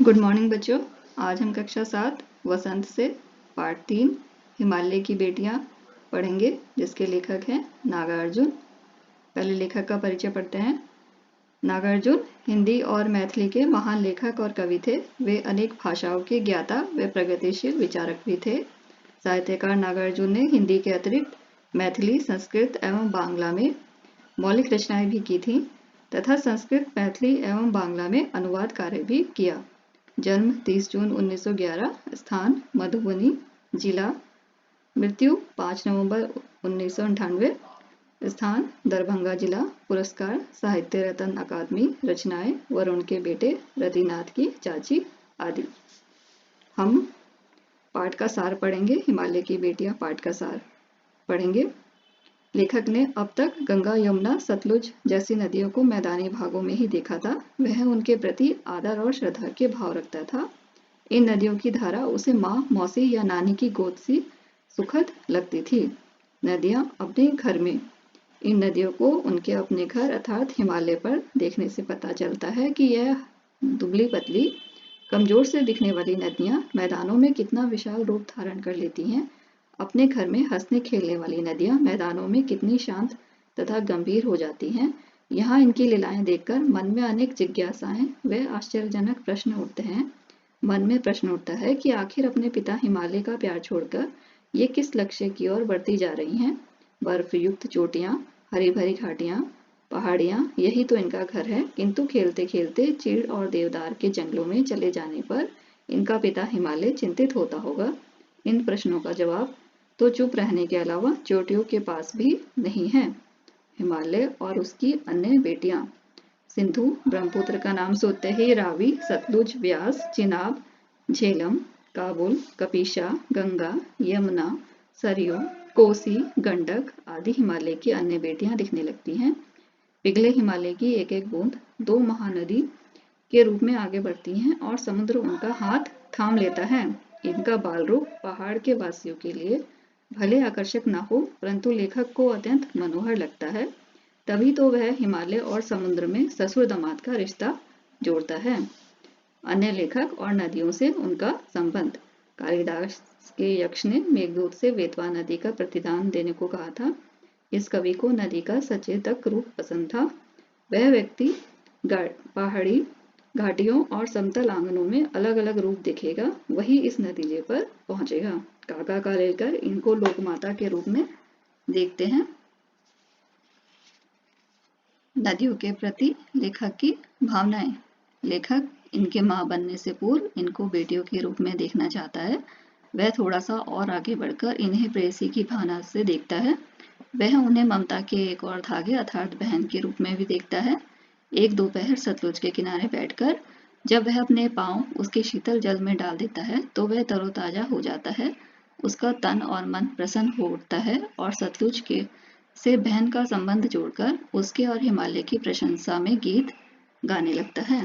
Good morning बच्चों। आज हम कक्षा 7 वसंत से पार्ट 3 हिमालय की बेटियां पढ़ेंगे, जिसके लेखक हैं नागार्जुन। पहले लेखक का परिचय पढ़ते हैं। नागार्जुन हिंदी और मैथिली के महान लेखक और कवि थे। वे अनेक भाषाओं के ज्ञाता व प्रगतिशील विचारक भी थे। साहित्यकार नागार्जुन ने हिंदी के अतिरिक्त मैथिली, संस्कृत एवं बांग्ला में मौलिक रचनाएं भी की थीं तथा संस्कृत, मैथिली एवं बांग्ला में अनुवाद कार्य भी किया। जन्म 30 जून 1911, स्थान मधुबनी जिला, मृत्यु 5 नवंबर 1998, स्थान दरभंगा जिला। पुरस्कार साहित्य रत्न अकादमी, रचनाएं वरुण के बेटे, रतिनाथ की चाची आदि। हम पाठ का सार पढ़ेंगे। हिमालय की बेटियां पाठ का सार पढ़ेंगे। लेखक ने अब तक गंगा, यमुना, सतलुज जैसी नदियों को मैदानी भागों में ही देखा था। वह उनके प्रति आदर और श्रद्धा के भाव रखता था। इन नदियों की धारा उसे माँ, मौसी या नानी की गोद सी सुखद लगती थी। नदियाँ अपने घर में। इन नदियों को उनके अपने घर अर्थात हिमालय पर देखने से पता चलता है कि यह दुबली पतली, कमजोर से दिखने वाली नदियाँ मैदानों में कितना विशाल रूप धारण कर लेती हैं। अपने घर में हंसने खेलने वाली नदियां मैदानों में कितनी शांत तथा गंभीर हो जाती हैं। यहाँ इनकी लीलाएं देखकर मन में अनेक जिज्ञासाएं व आश्चर्यजनक प्रश्न उठते हैं। मन में प्रश्न उठता है कि आखिर अपने पिता हिमालय का प्यार छोड़कर ये किस लक्ष्य की ओर बढ़ती जा रही हैं। बर्फ युक्त चोटियां, हरी भरी घाटियां, पहाड़ियां, यही तो इनका घर है। किंतु खेलते खेलते चीड़ और देवदार के जंगलों में चले जाने पर इनका पिता हिमालय चिंतित होता होगा। इन प्रश्नों का जवाब तो चुप रहने के अलावा चोटियों के पास भी नहीं है। हिमालय और उसकी अन्य बेटियां। सिंधु ब्रह्मपुत्र का नाम सुनते ही रावी, सतलुज, व्यास, चिनाब, झेलम, काबुल, कपिशा, गंगा, यमुना, सरयू, कोसी, गंडक आदि हिमालय की अन्य बेटियां दिखने लगती हैं। पिघले हिमालय की एक एक बूंद दो महानदी के रूप में आगे बढ़ती हैं और समुद्र उनका हाथ थाम लेता है। इनका बाल रूप पहाड़ के वासियों के लिए भले आकर्षक न हो, परंतु लेखक को अत्यंत मनोहर लगता है। तभी तो वह हिमालय और समुद्र में ससुर दामाद का रिश्ता जोड़ता है। अन्य लेखक और नदियों से उनका संबंध। कालिदास के यक्ष ने मेघदूत से बेतवा नदी का प्रतिदान देने को कहा था। इस कवि को नदी का सचेतक रूप पसंद था। वह व्यक्ति पहाड़ी घाटियों और समतल आंगनों में अलग अलग रूप देखेगा, वही इस नतीजे पर पहुंचेगा। काका का लेकर इनको लोकमाता के रूप में देखते हैं। नदियों के प्रति लेखक की भावनाएं। लेखक इनके मां बनने से पूर्व इनको बेटियों के रूप में देखना चाहता है। वह थोड़ा सा और आगे बढ़कर इन्हें प्रेयसी की भावना से देखता है। वह उन्हें ममता के एक और धागे अर्थात बहन के रूप में भी देखता है। एक दोपहर सतलुज के किनारे बैठकर जब वह अपने पांव उसके शीतल जल में डाल देता है तो वह तरोताजा हो जाता है। उसका तन और मन प्रसन्न हो उठता है और सतलुज के से बहन का संबंध जोड़कर उसके और हिमालय की प्रशंसा में गीत गाने लगता है।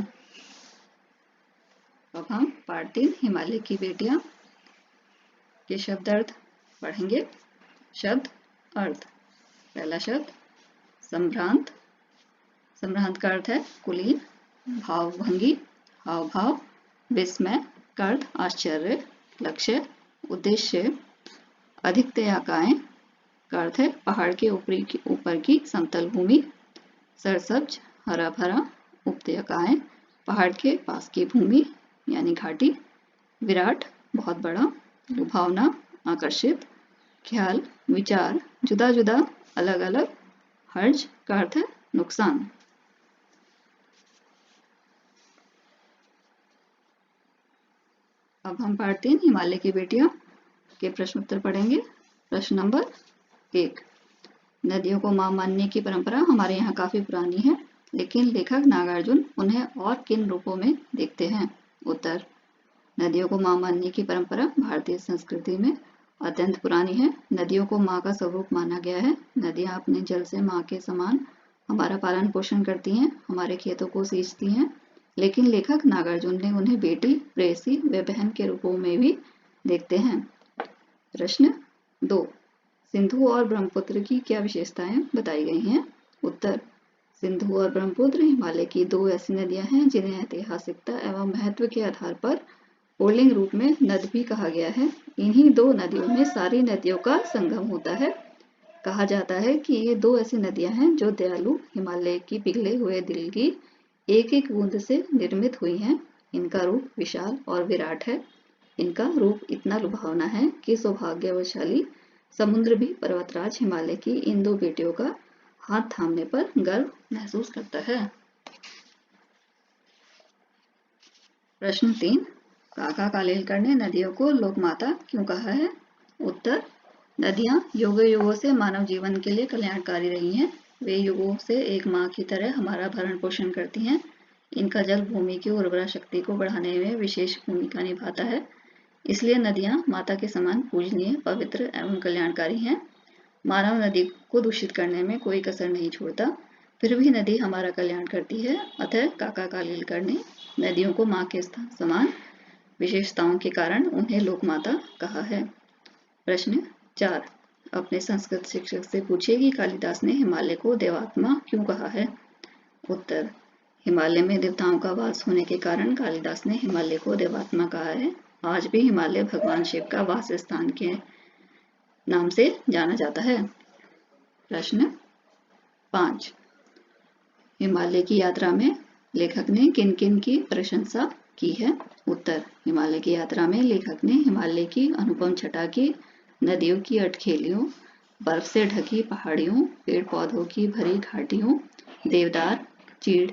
अब हम पार्ट 3 हिमालय की बेटियां के शब्द अर्थ पढ़ेंगे। शब्द अर्थ। पहला शब्द संभ्रांत। संभ्रांत का अर्थ है कुलीन, भावभंगी, हाव भाव। विस्मय का अर्थ आश्चर्य, लक्ष्य, उद्देश्य। अधिकतयाकाएं का अर्थ है पहाड़ के ऊपर की समतल भूमि। सरसब्ज हरा भरा। उपत्यकाएं पहाड़ के पास की भूमि यानी घाटी। विराट बहुत बड़ा। लुभावना आकर्षित। ख्याल विचार, जुदा जुदा, अलग अलग। हर्ज का अर्थ है नुकसान। अब हम पार्ट 3 हिमालय की बेटियां के प्रश्न उत्तर पढ़ेंगे। प्रश्न नंबर 1। नदियों को मां मानने की परंपरा हमारे यहाँ काफी पुरानी है, लेकिन लेखक नागार्जुन उन्हें और किन रूपों में देखते हैं। उत्तर। नदियों को मां मानने की परंपरा भारतीय संस्कृति में अत्यंत पुरानी है। नदियों को मां का स्वरूप माना गया है। नदियां अपने जल से मां के समान हमारा पालन पोषण करती हैं, हमारे खेतों को सींचती हैं। लेकिन लेखक नागार्जुन ने उन्हें बेटी, प्रेयसी व बहन के रूपों में भी देखते हैं। प्रश्न 2। सिंधु और ब्रह्मपुत्र की क्या विशेषताएं बताई गई हैं। उत्तर। सिंधु और ब्रह्मपुत्र हिमालय की दो ऐसी नदियां हैं जिन्हें ऐतिहासिकता एवं महत्व के आधार पर पुल्लिंग रूप में नद भी कहा गया है। इन्हीं दो नदियों में सारी नदियों का संगम होता है। कहा जाता है कि ये दो ऐसी नदियां हैं जो दयालु हिमालय की पिघले हुए दिल की एक एक बूंद से निर्मित हुई हैं। इनका रूप विशाल और विराट है। इनका रूप इतना लुभावना है कि सौभाग्यवशाली समुद्र भी पर्वतराज हिमालय की इन दो बेटियों का हाथ थामने पर गर्व महसूस करता है। प्रश्न 3, काका कालेलकर ने नदियों को लोकमाता क्यों कहा है? उत्तर, नदियां युगों युगों से मानव जीवन के लिए कल्याणकारी रही हैं। वे युगों से एक माँ की तरह हमारा भरण पोषण करती हैं। इनका जल भूमि की उर्वरा शक्ति को बढ़ाने में विशेष भूमिका निभाता है। इसलिए नदियां माता के समान पूजनीय, पवित्र एवं कल्याणकारी हैं। मानव नदी को दूषित करने में कोई कसर नहीं छोड़ता, फिर भी नदी हमारा कल्याण करती है। अतः काका कालेलकर ने नदियों को माँ के समान विशेषताओं के कारण उन्हें लोकमाता कहा है। प्रश्न 4, अपने संस्कृत शिक्षक से पूछिए कि कालिदास ने हिमालय को देवात्मा क्यों कहा है? उत्तर, हिमालय में देवताओं का वास होने के कारण कालिदास ने हिमालय को देवात्मा कहा है। आज भी हिमालय भगवान शिव का वास स्थान के नाम से जाना जाता है। प्रश्न 5, हिमालय की यात्रा में लेखक ने किन किन की प्रशंसा की है? उत्तर, हिमालय की यात्रा में लेखक ने हिमालय की अनुपम छटा की, नदियों की अटखेलियों, बर्फ से ढकी पहाड़ियों, पेड़ पौधों की भरी घाटियों, देवदार, चीड़,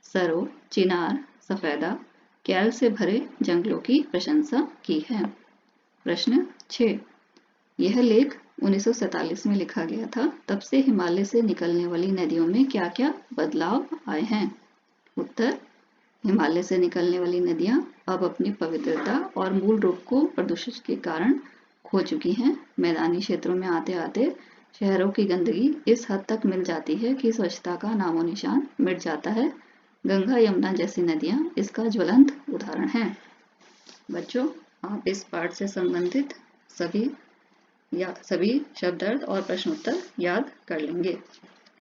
सरो, चिनार, सफेदा, कैल से भरे जंगलों की प्रशंसा की है। प्रश्न 6, यह लेख 1947 में लिखा गया था। तब से हिमालय से निकलने वाली नदियों में क्या क्या बदलाव आए हैं? उत्तर, हिमालय से निकलने वाली नदियां अब अपनी पवित्रता और मूल रूप को प्रदूषण के कारण खो चुकी हैं। मैदानी क्षेत्रों में आते आते शहरों की गंदगी इस हद तक मिल जाती है कि स्वच्छता का नामो निशान मिट जाता है। गंगा यमुना जैसी नदियां इसका ज्वलंत उदाहरण हैं। बच्चों, आप इस पाठ से संबंधित सभी शब्दार्थ और प्रश्नोत्तर याद कर लेंगे।